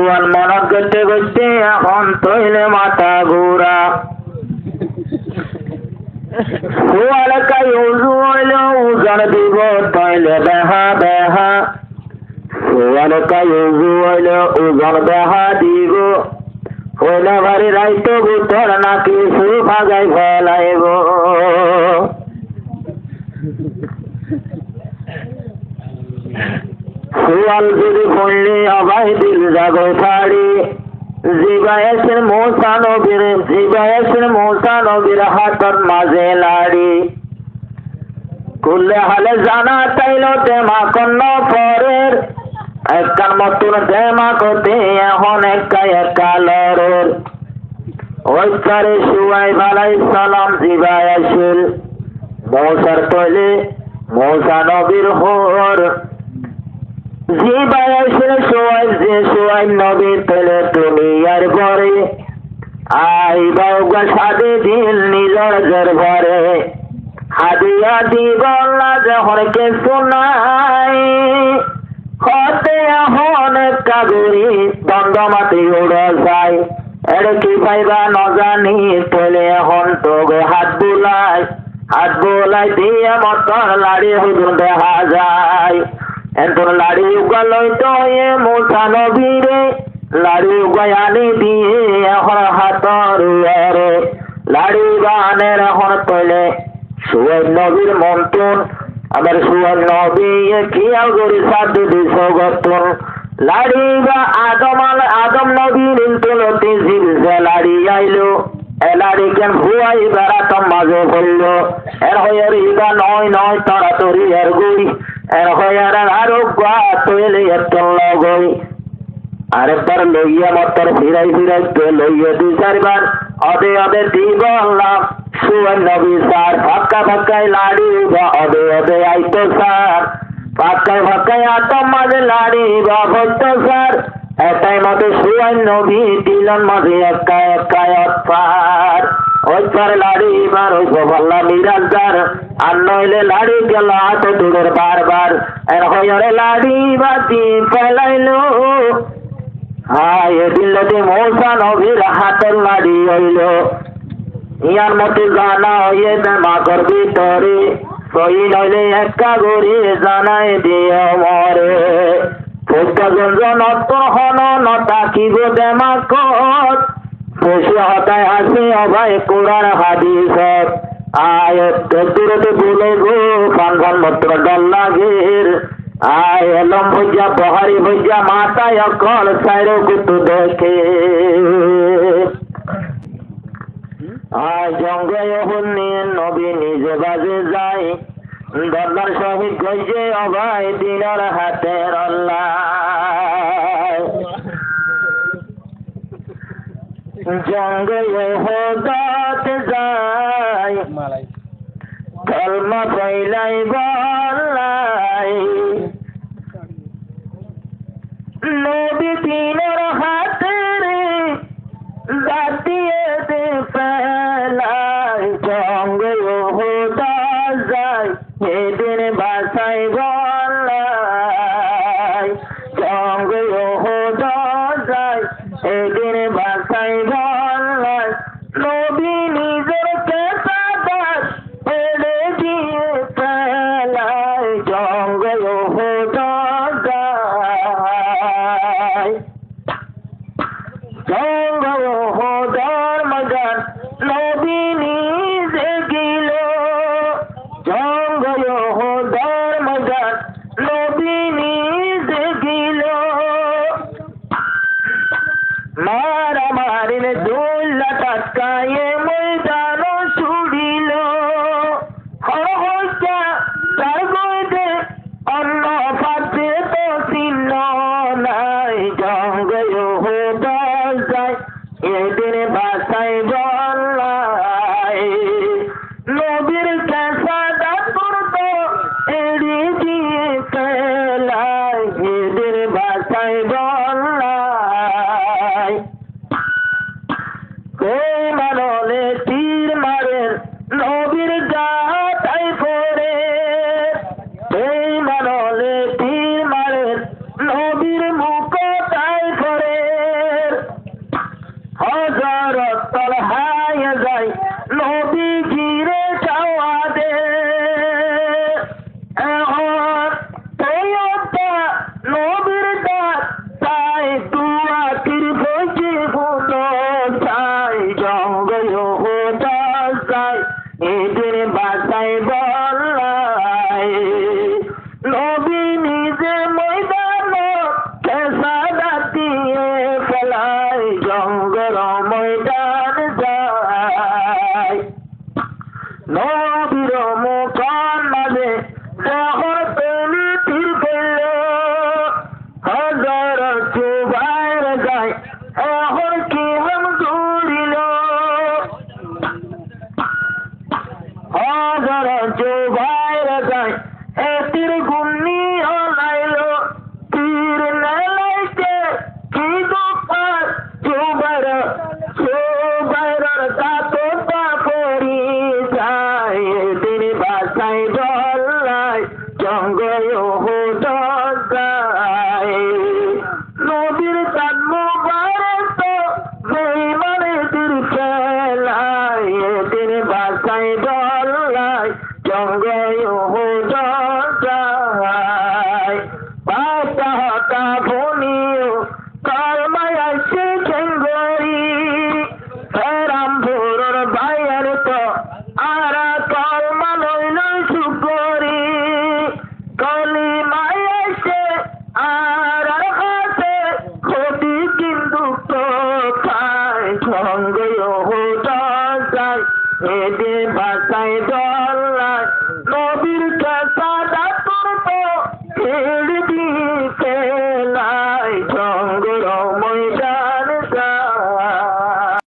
সুয়াল মনত করতে করতে এখন তৈলে মাথা ঘুরা সুয়াল কাই উজু হইল উজন দিব তৈলে বেহা বেহা সুয়াল কাই উজু হইল উজন বেহা দিব হইলে বাড়ি রাইতো বুতর নাকি শুরু ভাগাই ফেলাইব সুয়াল যদি পড়লে অবাই দিল জাগো ছাড়ি জিবায়েসের মৌসা নবীর হাতর মাঝে লাড়ি করলে হালে জানা তাইল তেমা কন্ন পরের একখান মতন তেমা করতে এখন একা লড়ের ওই চারে সুয়াইব আলাইহিস সালাম জিবায়েসের মৌসার তৈলে মৌসা নবীর হর জিবায়েসের সোয়াইব নবীর তৈলে দুনিয়ার পরে আইবা সাদে দিল নিজর জের ভরে হাদিয়া দিব না যখন কিছু নাই হতে এখন কাগুরি দ্বন্দ্ব মাটি উড়ে যায় এর কি পাইবা নজানি তৈলে এখন তোগে হাত বোলাই দিয়ে মতন লাড়ি হুজুর দেখা যায় এন্তর লাড়ি উগা লইতো এ মৌসা নবীরে লাড়ি উগা আনি দিয়ে এখন হাতর উয়ারে লাড়ি বানের এখন তৈলে সুয়াইব নবীর মন্ত্রণ আবার সুয়াইব নবী খেয়াল করে সাধ্য দিস গতন লাড়ি বা আদম নবীর তুলতে জিলসে লাড়ি আইলো এলাড়ি কেন ভুয়াই বেড়াতাম মাঝে পড়লো এর হয়ে ইবা নয় তাড়াতাড়ি এর গুই এর হয়ে আরো গা তৈলে এত লগই আরেকবার লইয়া মতর ফিরাই লইয়া দুই চারবার অদে দিব আল্লাহ সুয়াইব নবী স্যার ফাঁকায় লাড়ি বা অদে আইতো স্যার ফাঁকায় আতম মাঝে লাড়ি বা হইতো স্যার এটাই মতো সুয়াইব নবী দিলন মাঝে একা অৎপার ওই পার লাড়ি বার ওই গোপাল্লা মিরাজদার আর নইলে লাড়ি গেল হাতে দূরের বারবার এর হয়ে লাড়ি বাতি ফেলাইলো দিল্লাতে মৌসা নবীর হাতের লাড়ি হইল ইয়ার মতো জানা হইয়ে মা করবি তরে সই নইলে একা গড়ি জানাই দিয়ে মরে প্রত্যেকজন হন নতাকিব দেমাকত বসে হতায় আসে অভয় কোরআন হাদিসত দূরতে বলে গো ফান মত্র ডল লাগের এলম ভজ্জা বহারি ভজ্জা মাথায় অকল সাইরো কুতু দেখে জঙ্গল নিয়ে নবী নিজে বাজে যায় দরবার শহীদ গইছে অভয় দিনার হাতের আল্লাহ জঙ্গলে হদাত যায় কলমা পাইলাই বলাই নবী দিনার হাতের জাতিয়ে দে ফেলাই জঙ্গলে হদাত যায় এদিন বাসাই বলাই জঙ্গলে হদাত যায় এদিন বাসাই বলাই নবী নিজের কেসাদার এড়ে দিয়ে ফেলাই জঙ্গল হদাত যায় জঙ্গল হদার মজার নবী নিজে গিল জঙ্গল হদার মজার নবী নিজে গিল মারামারির দুল্লা টাকায়ে ময়দান ছুড়িল হরহত্যা তার মধ্যে অন্য পাত্রে তো চিহ্ন নাই জঙ্গল হদার যায় এদিন বাসাই বলাই নবীর কেসাদা করত এড়ি দিয়ে ফেলাই এদিন বাসাই বলাই এই মানলে তীর মারেন নবীর গাতাই পড়ে এই মানলে তীর মারেন নবীর মুখটাই পড়ে নাই এখন কি হাম দূরিল হাজার যুগ